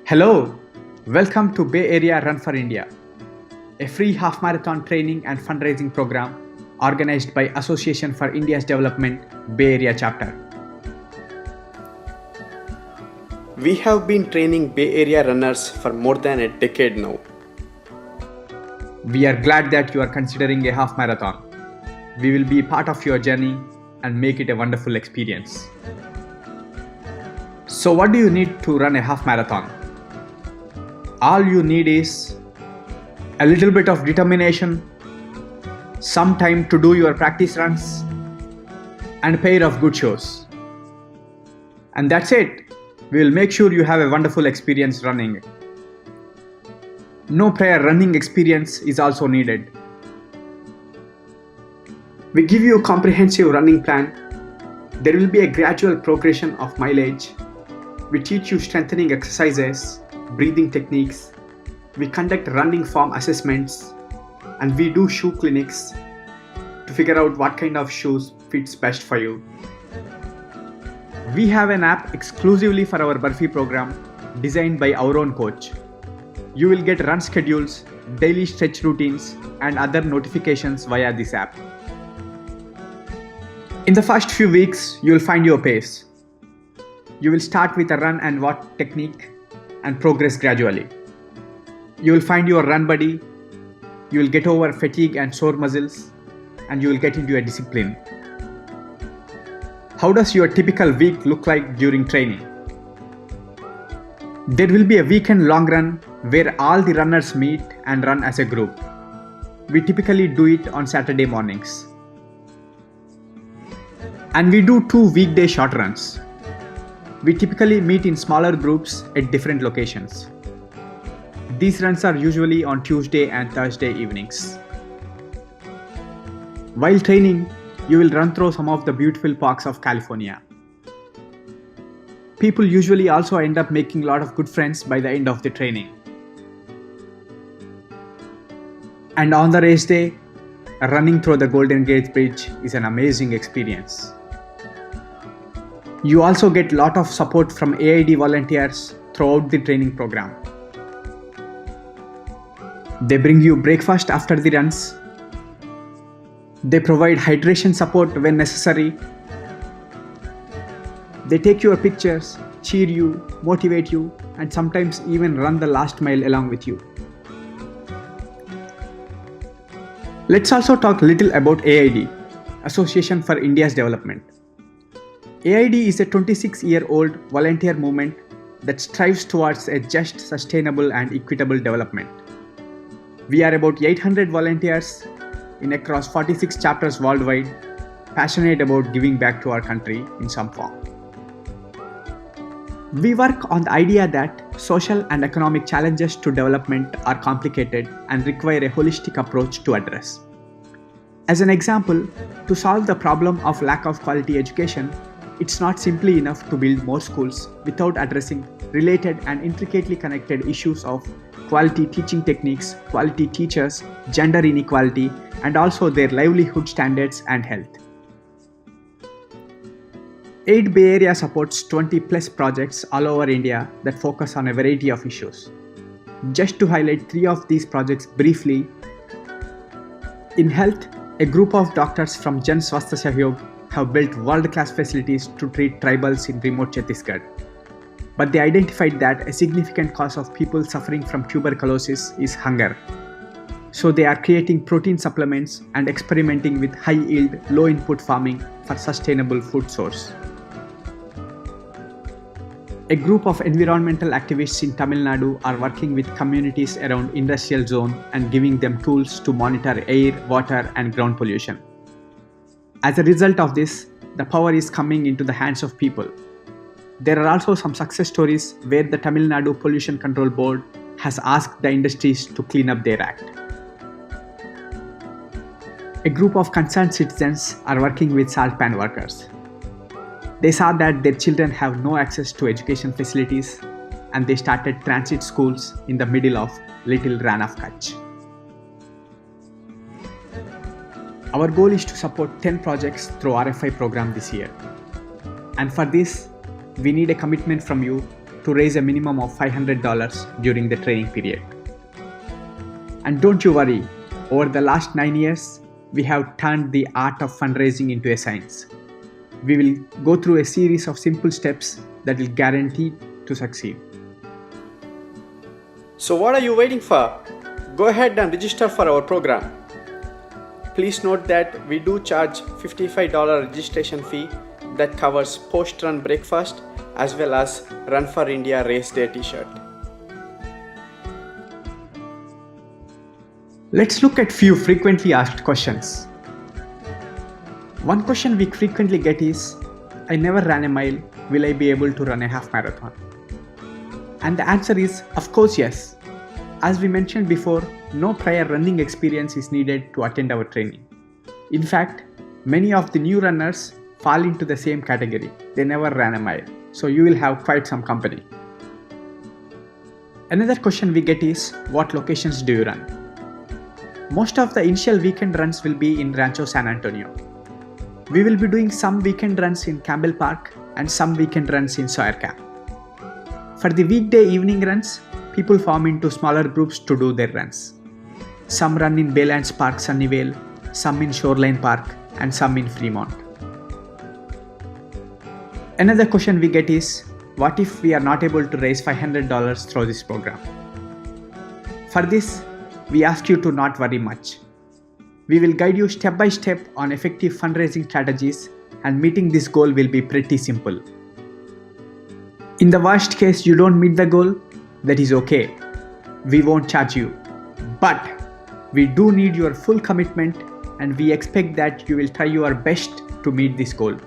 Hello, welcome to Bay Area Run for India, a free half marathon training and fundraising program organized by Association for India's Development Bay Area Chapter. We have been training Bay Area runners for more than a decade now. We are glad that you are considering a half marathon. We will be part of your journey and make it a wonderful experience. So, what do you need to run a half marathon? All you need is a little bit of determination, some time to do your practice runs, and a pair of good shoes. And that's it. We will make sure you have a wonderful experience running. No prior running experience is also needed. We give you a comprehensive running plan. There will be a gradual progression of mileage. We teach you strengthening exercises, breathing techniques. We conduct running form assessments, and we do shoe clinics to figure out what kind of shoes fits best for you. We have an app exclusively for our BARFI program designed by our own coach. You will get run schedules, daily stretch routines, and other notifications via this app. In the first few weeks, you will find your pace. You will start with a run and walk technique and progress gradually. You will find your run buddy, you will get over fatigue and sore muscles, and you will get into a discipline. How does your typical week look like during training? There will be a weekend long run where all the runners meet and run as a group. We typically do it on Saturday mornings. And we do 2 weekday short runs. We typically meet in smaller groups at different locations. These runs are usually on Tuesday and Thursday evenings. While training, you will run through some of the beautiful parks of California. People usually also end up making a lot of good friends by the end of the training. And on the race day, running through the Golden Gate Bridge is an amazing experience. You also get a lot of support from AID volunteers throughout the training program. They bring you breakfast after the runs. They provide hydration support when necessary. They take your pictures, cheer you, motivate you, and sometimes even run the last mile along with you. Let's also talk a little about AID, Association for India's Development. AID is a 26-year-old volunteer movement that strives towards a just, sustainable, and equitable development. We are about 800 volunteers in across 46 chapters worldwide, passionate about giving back to our country in some form. We work on the idea that social and economic challenges to development are complicated and require a holistic approach to address. As an example, to solve the problem of lack of quality education, it's not simply enough to build more schools without addressing related and intricately connected issues of quality teaching techniques, quality teachers, gender inequality, and also their livelihood standards and health. AID Bay Area supports 20 plus projects all over India that focus on a variety of issues. Just to highlight 3 of these projects briefly, in health, a group of doctors from Jan Swasthya Sahyog have built world-class facilities to treat tribals in remote Chhattisgarh. But they identified that a significant cause of people suffering from tuberculosis is hunger. So they are creating protein supplements and experimenting with high-yield, low-input farming for sustainable food source. A group of environmental activists in Tamil Nadu are working with communities around industrial zone and giving them tools to monitor air, water, and ground pollution. As a result of this, the power is coming into the hands of people. There are also some success stories where the Tamil Nadu Pollution Control Board has asked the industries to clean up their act. A group of concerned citizens are working with salt pan workers. They saw that their children have no access to education facilities, and they started transit schools in the middle of Little Rann of Kutch. Our goal is to support 10 projects through RFI program this year. And for this, we need a commitment from you to raise a minimum of $500 during the training period. And don't you worry, over the last 9 years, we have turned the art of fundraising into a science. We will go through a series of simple steps that will guarantee to succeed. So what are you waiting for? Go ahead and register for our program. Please note that we do charge $55 registration fee that covers post-run breakfast as well as Run for India race day t-shirt. Let's look at few frequently asked questions. One question we frequently get is, I never ran a mile, will I be able to run a half marathon? And the answer is, of course yes. As we mentioned before, no prior running experience is needed to attend our training. In fact, many of the new runners fall into the same category. They never ran a mile, so you will have quite some company. Another question we get is, what locations do you run? Most of the initial weekend runs will be in Rancho San Antonio. We will be doing some weekend runs in Campbell Park and some weekend runs in Sawyer Camp. For the weekday evening runs, people form into smaller groups to do their runs. Some run in Baylands Park, Sunnyvale, some in Shoreline Park, and some in Fremont. Another question we get is, what if we are not able to raise $500 through this program? For this, we ask you to not worry much. We will guide you step by step on effective fundraising strategies, and meeting this goal will be pretty simple. In the worst case you don't meet the goal, that is okay. We won't charge you. But we do need your full commitment, and we expect that you will try your best to meet this goal.